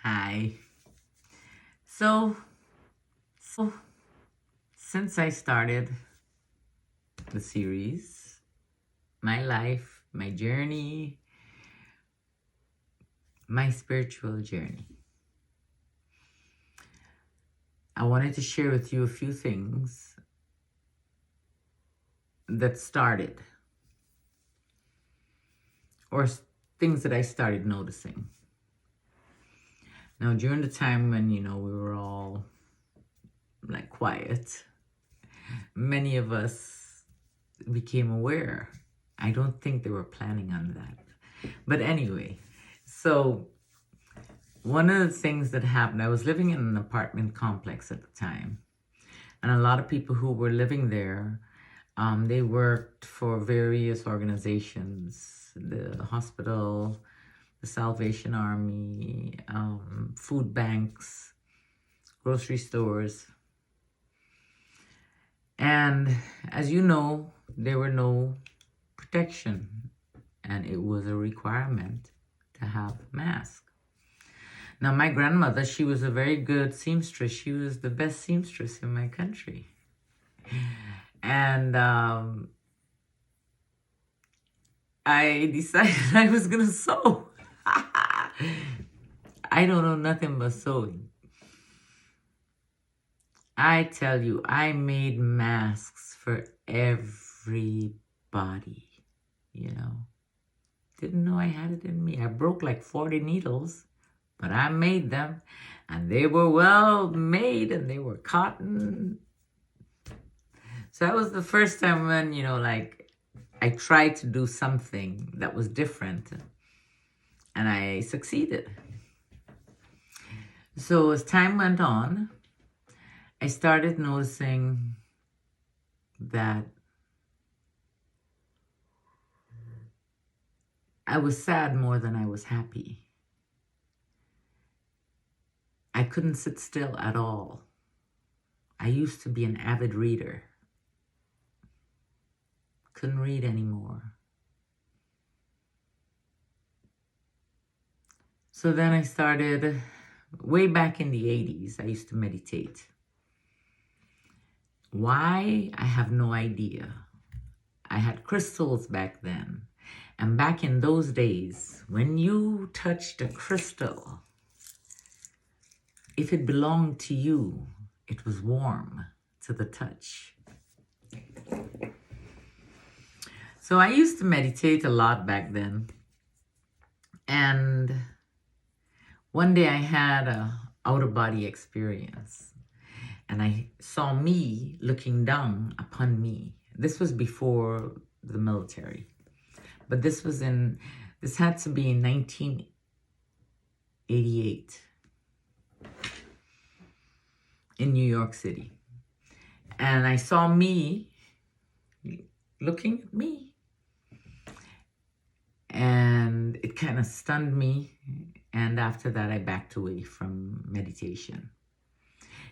Hi. So since I started the series, my life, my journey, my spiritual journey, I wanted to share with you a few things that started, or things that I started noticing. Now, during the time when, we were all like quiet, many of us became aware. I don't think they were planning on that. But anyway, so one of the things that happened, I was living in an apartment complex at the time, and a lot of people who were living there, they worked for various organizations, the hospital, the Salvation Army, food banks, grocery stores. And as you know, there were no protection, and it was a requirement to have masks. Now, my grandmother, she was a very good seamstress. She was the best seamstress in my country. And I decided I was going to sew. I don't know nothing but sewing. I tell you, I made masks for everybody, Didn't know I had it in me. I broke like 40 needles, but I made them, and they were well made, and they were cotton. So that was the first time when, I tried to do something that was different, and I succeeded. So as time went on, I started noticing that I was sad more than I was happy. I couldn't sit still at all. I used to be an avid reader. Couldn't read anymore. So then I started, way back in the 80s, I used to meditate. Why? I have no idea. I had crystals back then. And back in those days, when you touched a crystal, if it belonged to you, it was warm to the touch. So I used to meditate a lot back then. And one day I had a out-of-body experience. And I saw me looking down upon me. This was before the military. But this had to be in 1988 in New York City. And I saw me looking at me. And it kind of stunned me. And after that, I backed away from meditation.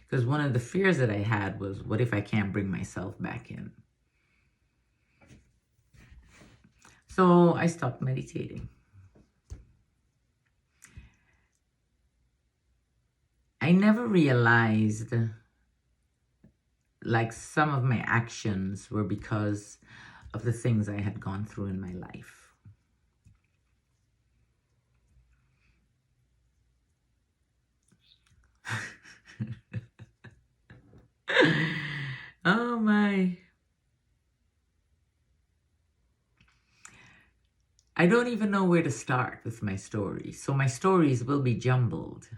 Because one of the fears that I had was, what if I can't bring myself back in? So I stopped meditating. I never realized like some of my actions were because of the things I had gone through in my life. Oh my. I don't even know where to start with my story. So my stories will be jumbled.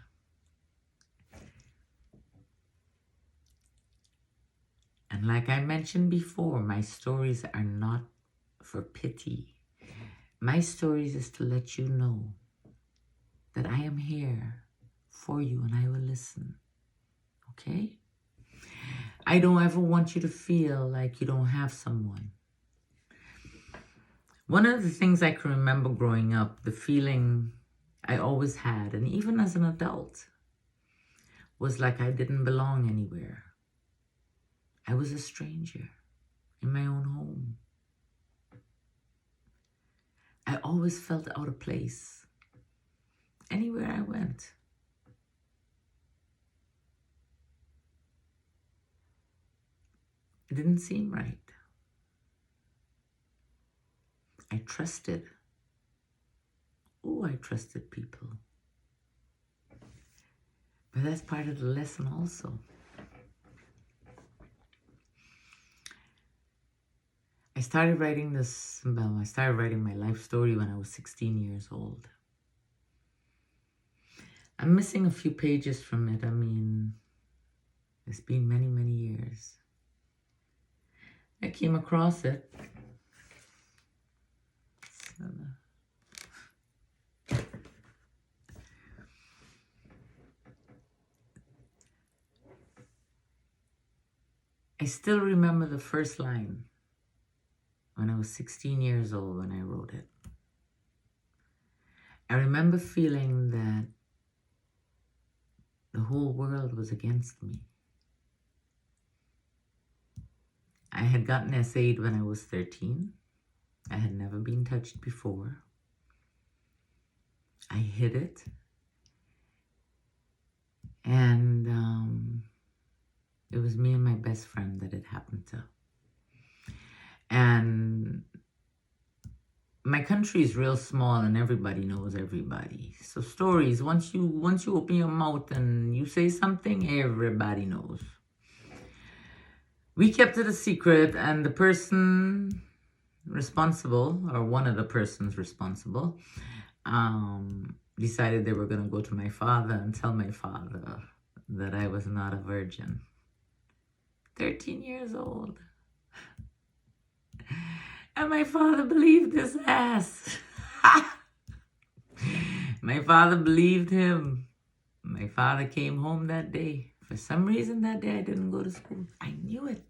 And like I mentioned before, my stories are not for pity. My stories is to let you know that I am here for you and I will listen. Okay? I don't ever want you to feel like you don't have someone. One of the things I can remember growing up, the feeling I always had, and even as an adult, was like I didn't belong anywhere. I was a stranger in my own home. I always felt out of place anywhere I went. It didn't seem right. I trusted. Oh, I trusted people. But that's part of the lesson also. I started writing my life story when I was 16 years old. I'm missing a few pages from it. I mean, it's been many, many years. I came across it. I still remember the first line when I was 16 years old when I wrote it. I remember feeling that the whole world was against me. I had gotten SA'd when I was 13. I had never been touched before. I hid it. And it was me and my best friend that it happened to. And my country is real small and everybody knows everybody. So stories, once you open your mouth and you say something, everybody knows. We kept it a secret, and the person responsible, or one of the persons responsible, decided they were going to go to my father and tell my father that I was not a virgin. 13 years old. And my father believed this ass. My father believed him. My father came home that day. For some reason that day I didn't go to school. I knew it.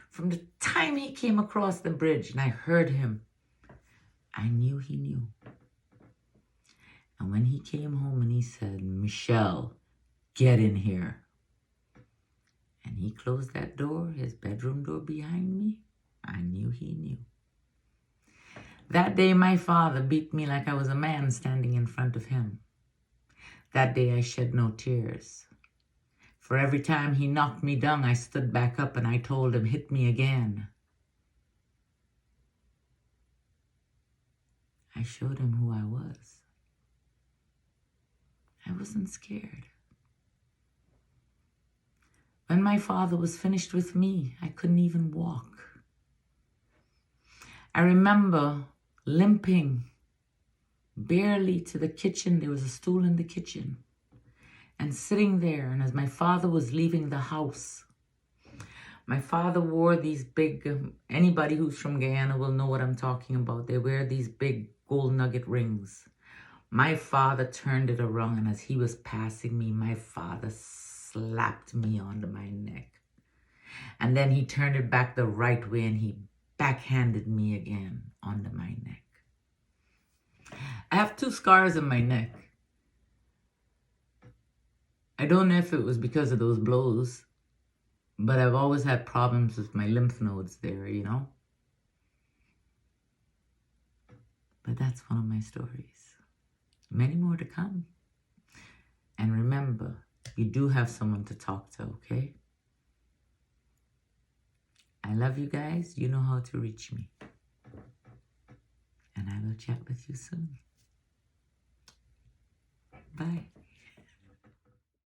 From the time he came across the bridge and I heard him, I knew he knew. And when he came home and he said, Michelle, get in here. And he closed that door, his bedroom door behind me, I knew he knew. That day my father beat me like I was a man standing in front of him. That day I shed no tears. For every time he knocked me down, I stood back up and I told him, hit me again. I showed him who I was. I wasn't scared. When my father was finished with me, I couldn't even walk. I remember limping barely to the kitchen. There was a stool in the kitchen. And sitting there, and as my father was leaving the house, my father wore these big, anybody who's from Guyana will know what I'm talking about. They wear these big gold nugget rings. My father turned it around, and as he was passing me, my father slapped me onto my neck. And then he turned it back the right way, and he backhanded me again onto my neck. I have 2 scars on my neck. I don't know if it was because of those blows, but I've always had problems with my lymph nodes there, you know? But that's one of my stories. Many more to come. And remember, you do have someone to talk to, okay? I love you guys. You know how to reach me. And I will chat with you soon. Bye.